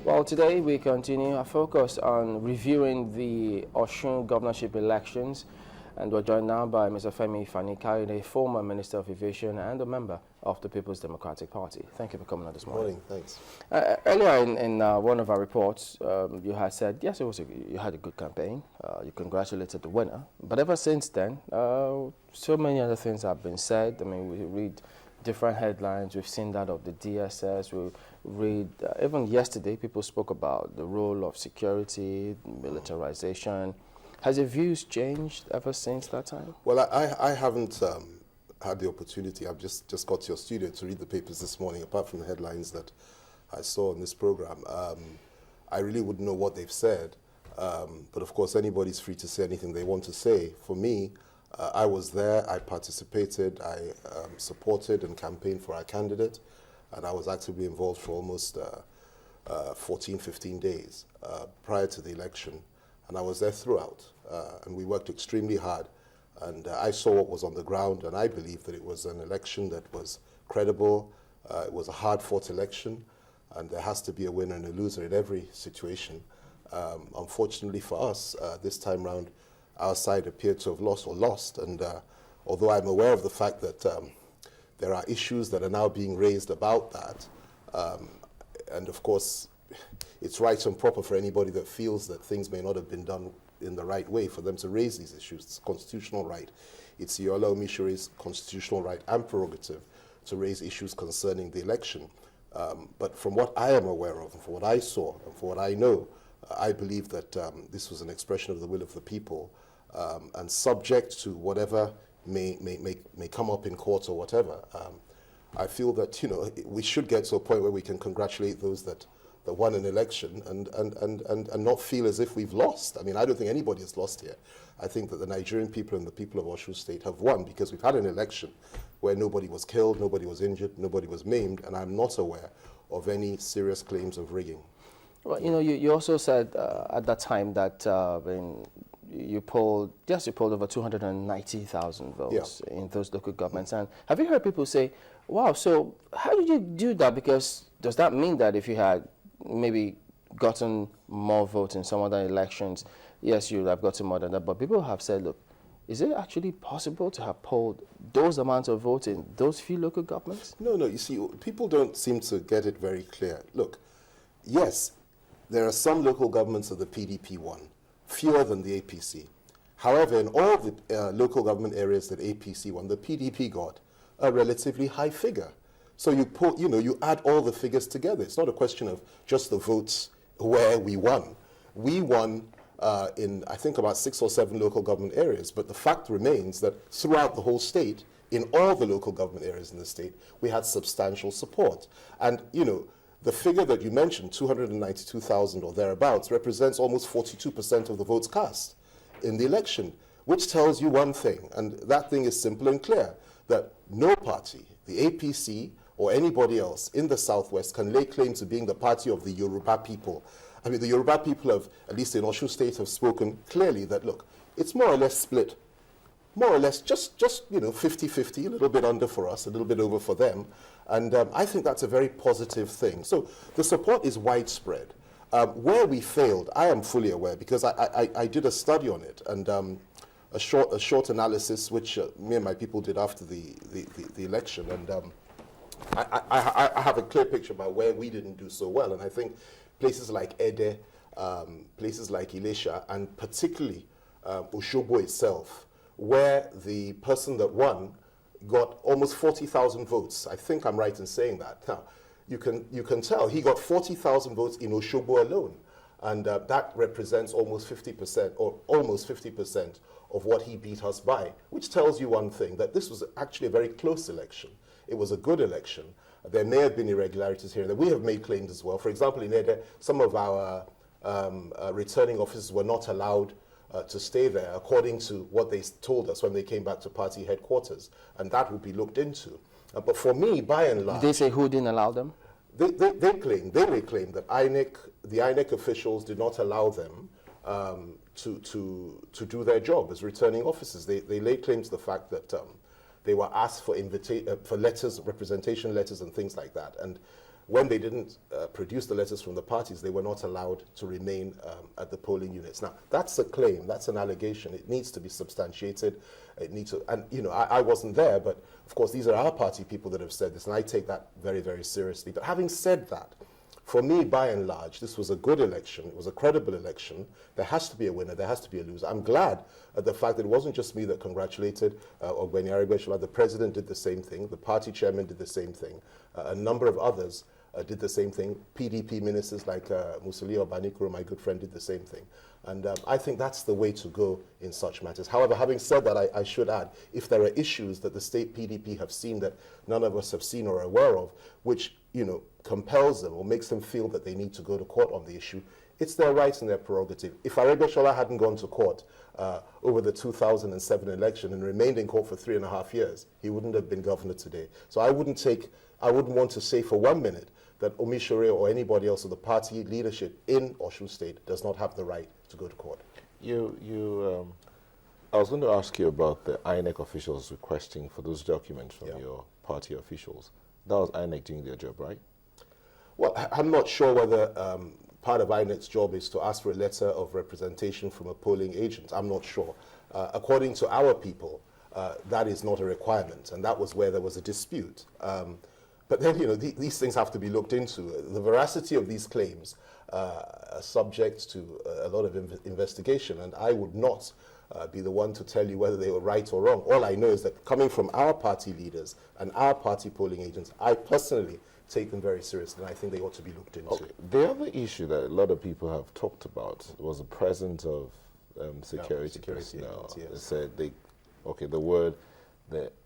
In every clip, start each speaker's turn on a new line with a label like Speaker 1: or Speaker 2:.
Speaker 1: Well, today we continue our focus on reviewing the Osun governorship elections, and we're joined now by Mr. Fani-Kayode, former Minister of Aviation and a member of the People's Democratic Party. Thank you for coming on this morning.
Speaker 2: Good morning,
Speaker 1: thanks. Earlier in one of our reports, you had said, yes, you had a good campaign. You congratulated the winner. But ever since then, so many other things have been said. I mean, we read different headlines. We've seen that of the DSS. We read, even yesterday, people spoke about the role of security, militarization. Has your views changed ever since that time?
Speaker 2: Well, I haven't had the opportunity. I've just got to your studio to read the papers this morning, apart from the headlines that I saw in this program. I really wouldn't know what they've said. But of course, anybody's free to say anything they want to say. For me, I was there, I participated, I supported and campaigned for our candidate, and I was actively involved for almost 14, 15 days prior to the election. And I was there throughout, and we worked extremely hard. And I saw what was on the ground, and I believe that it was an election that was credible. It was a hard-fought election, and there has to be a winner and a loser in every situation. Unfortunately for us, this time round, our side appeared to have lost. And although I'm aware of the fact that there are issues that are now being raised about that, and of course, it's right and proper for anybody that feels that things may not have been done in the right way for them to raise these issues. It's a constitutional right. It's Yola Omishori's constitutional right and prerogative to raise issues concerning the election. But from what I am aware of, and from what I saw, and from what I know, I believe that this was an expression of the will of the people, and subject to whatever may come up in court or whatever. I feel that we should get to a point where we can congratulate those that won an election and not feel as if we've lost. I mean, I don't think anybody has lost here. I think that the Nigerian people and the people of Osun State have won because we've had an election where nobody was killed, nobody was injured, nobody was maimed, and I'm not aware of any serious claims of rigging.
Speaker 1: Well, you also said at that time that you polled over 290,000 votes in those local governments. And have you heard people say, wow, so how did you do that? Because does that mean that if you had maybe gotten more votes in some other elections, yes, you would have gotten more than that? But people have said, look, is it actually possible to have polled those amounts of votes in those few local governments?
Speaker 2: No, you see, people don't seem to get it very clear. Look, yes, there are some local governments that the PDP won, fewer than the APC. However, in all the local government areas that APC won, the PDP got a relatively high figure. So you add all the figures together. It's not a question of just the votes where we won. We won in, I think, about 6 or 7 local government areas. But the fact remains that throughout the whole state, in all the local government areas in the state, we had substantial support. And, the figure that you mentioned, 292,000 or thereabouts, represents almost 42% of the votes cast in the election, which tells you one thing, and that thing is simple and clear, that no party, the APC or anybody else in the Southwest, can lay claim to being the party of the Yoruba people. I mean, the Yoruba people have, at least in Osun State, have spoken clearly that, look, it's more or less split, more or less just 50-50, a little bit under for us, a little bit over for them. And I think that's a very positive thing. So the support is widespread. Where we failed, I am fully aware, because I did a study on it, and a short analysis, which me and my people did after the election. And I have a clear picture about where we didn't do so well. And I think places like Ede, places like Ilesha, and particularly Osogbo itself, where the person that won got almost 40,000 votes. I think I'm right in saying that. Now, you can tell he got 40,000 votes in Osogbo alone, and that represents almost 50% or almost 50% of what he beat us by, which tells you one thing, that this was actually a very close election. It was a good election. There may have been irregularities here and there. We have made claims as well. For example, in Ede, some of our returning officers were not allowed to stay there, according to what they told us when they came back to party headquarters, and that will be looked into. But for me, by and large,
Speaker 1: did they say who didn't allow them?
Speaker 2: They may claim that the INEC officials did not allow them to do their job as returning officers. They laid claim to the fact that they were asked for letters, representation letters, and things like that. And when they didn't produce the letters from the parties, they were not allowed to remain at the polling units. Now, that's a claim, that's an allegation. It needs to be substantiated. It needs to, and you know, I wasn't there, but of course, these are our party people that have said this, and I take that very, very seriously. But having said that, for me, by and large, this was a good election. It was a credible election. There has to be a winner. There has to be a loser. I'm glad at the fact that it wasn't just me that congratulated Ogbeni Aregbesola. The president did the same thing. The party chairman did the same thing. A number of others did the same thing. PDP ministers like Musili Obanikoro, my good friend, did the same thing. And I think that's the way to go in such matters. However, having said that, I should add, if there are issues that the state PDP have seen that none of us have seen or are aware of, which, you know, compels them or makes them feel that they need to go to court on the issue, it's their rights and their prerogative. If Aregbesola hadn't gone to court over the 2007 election and remained in court for 3.5 years, he wouldn't have been governor today. So I wouldn't want to say for 1 minute that Omisore or anybody else of the party leadership in Osun State does not have the right to go to court.
Speaker 3: I was going to ask you about the INEC officials requesting for those documents from your party officials. That was INEC doing their job, right?
Speaker 2: Well, I'm not sure whether part of INEC's job is to ask for a letter of representation from a polling agent. I'm not sure. According to our people, that is not a requirement, and that was where there was a dispute. But then, you know, these things have to be looked into. The veracity of these claims are subject to a lot of investigation, and I would not be the one to tell you whether they were right or wrong. All I know is that coming from our party leaders and our party polling agents, I personally take them very seriously, and I think they ought to be looked into.
Speaker 3: Okay. The other issue that a lot of people have talked about was the presence of security personnel.
Speaker 2: Yes.
Speaker 3: They said the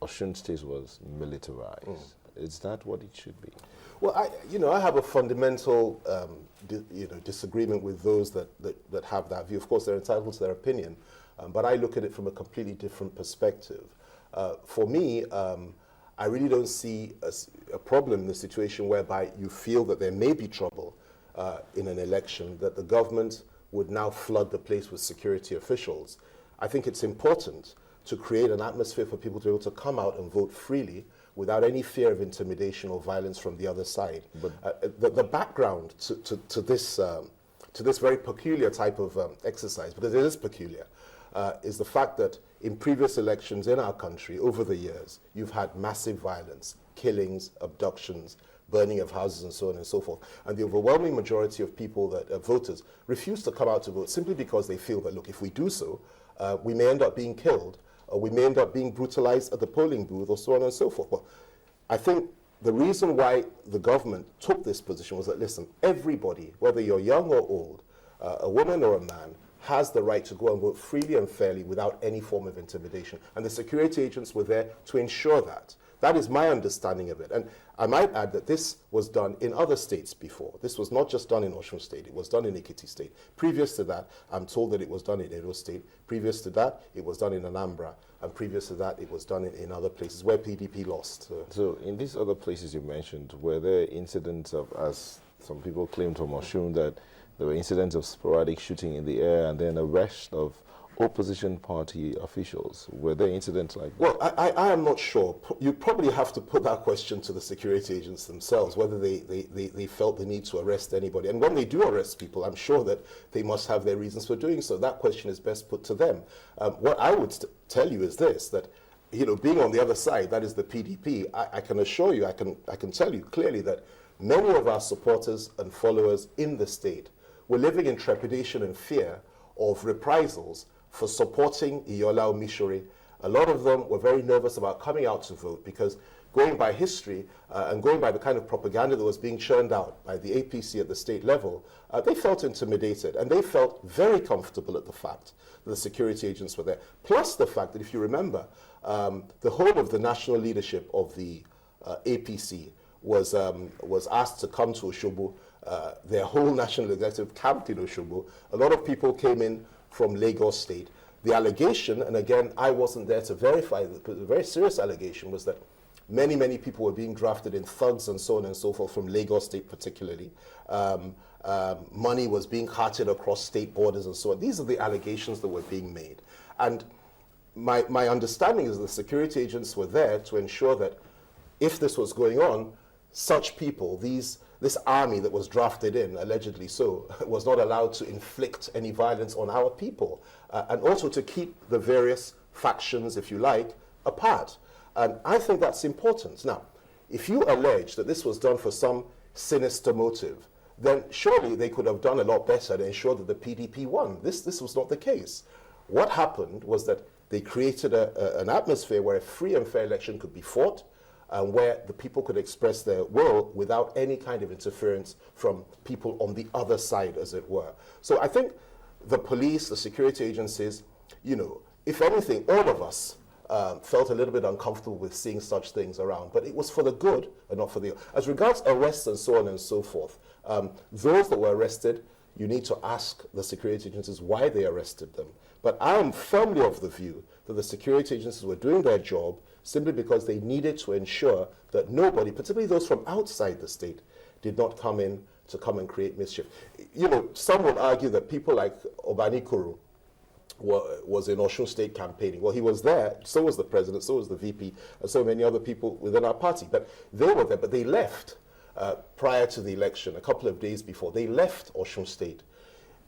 Speaker 3: Osun State was militarized. Is that what it should be?
Speaker 2: Well, I have a fundamental disagreement with those that have that view. Of course, they're entitled to their opinion, but I look at it from a completely different perspective. For me, I really don't see a problem in the situation whereby you feel that there may be trouble in an election, that the government would now flood the place with security officials. I think it's important to create an atmosphere for people to be able to come out and vote freely without any fear of intimidation or violence from the other side. But the background to this very peculiar type of exercise, because it is peculiar, is the fact that in previous elections in our country over the years, you've had massive violence, killings, abductions, burning of houses and so on and so forth. And the overwhelming majority of people that voters refuse to come out to vote simply because they feel that, look, if we do so, we may end up being killed, or we may end up being brutalized at the polling booth, or so on and so forth. Well, I think the reason why the government took this position was that, listen, everybody, whether you're young or old, a woman or a man, has the right to go and vote freely and fairly without any form of intimidation. And the security agents were there to ensure that. That is my understanding of it. And I might add that this was done in other states before. This was not just done in Osun State. It was done in Ekiti State. Previous to that, I'm told that it was done in Edo State. Previous to that, it was done in Anambra. And previous to that, it was done in other places where PDP lost.
Speaker 3: So in these other places you mentioned, were there incidents of, as some people claim from Osun, that there were incidents of sporadic shooting in the air and then arrest of opposition party officials? Were there incidents like that?
Speaker 2: Well, I am not sure. You probably have to put that question to the security agents themselves, whether they felt the need to arrest anybody. And when they do arrest people, I'm sure that they must have their reasons for doing so. That question is best put to them. What I would tell you is this, that being on the other side, that is the PDP, I can assure you, I can tell you clearly that many of our supporters and followers in the state were living in trepidation and fear of reprisals for supporting Iyola Omisore. A lot of them were very nervous about coming out to vote because, going by history and going by the kind of propaganda that was being churned out by the APC at the state level, they felt intimidated, and they felt very comfortable at the fact that the security agents were there. Plus the fact that, if you remember, the whole of the national leadership of the APC was asked to come to Osogbo. Their whole national executive camped in Osogbo. A lot of people came in from Lagos State. The allegation, and again, I wasn't there to verify, but the very serious allegation was that many, many people were being drafted in thugs and so on and so forth from Lagos State particularly. Money was being carted across state borders and so on. These are the allegations that were being made. And my understanding is the security agents were there to ensure that if this was going on, such people, these this army that was drafted in, allegedly so, was not allowed to inflict any violence on our people, and also to keep the various factions, if you like, apart. And I think that's important. Now, if you allege that this was done for some sinister motive, then surely they could have done a lot better to ensure that the PDP won. This was not the case. What happened was that they created an atmosphere where a free and fair election could be fought, and where the people could express their will without any kind of interference from people on the other side, as it were. So I think the police, the security agencies, you know, if anything, all of us felt a little bit uncomfortable with seeing such things around, but it was for the good and not for the... As regards arrests and so on and so forth, those that were arrested, you need to ask the security agencies why they arrested them. But I am firmly of the view that the security agencies were doing their job simply because they needed to ensure that nobody, particularly those from outside the state, did not come in to come and create mischief. You know, some would argue that people like Obanikuru was in Osun State campaigning. Well, he was there, so was the president, so was the VP, and so many other people within our party. But they were there, but they left prior to the election, a couple of days before. They left Osun State.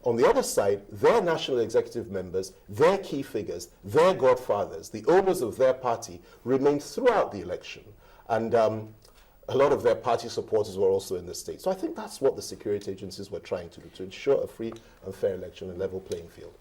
Speaker 2: On the other side, their national executive members, their key figures, their godfathers, the owners of their party remained throughout the election. And a lot of their party supporters were also in the state. So I think that's what the security agencies were trying to do, to ensure a free and fair election and level playing field.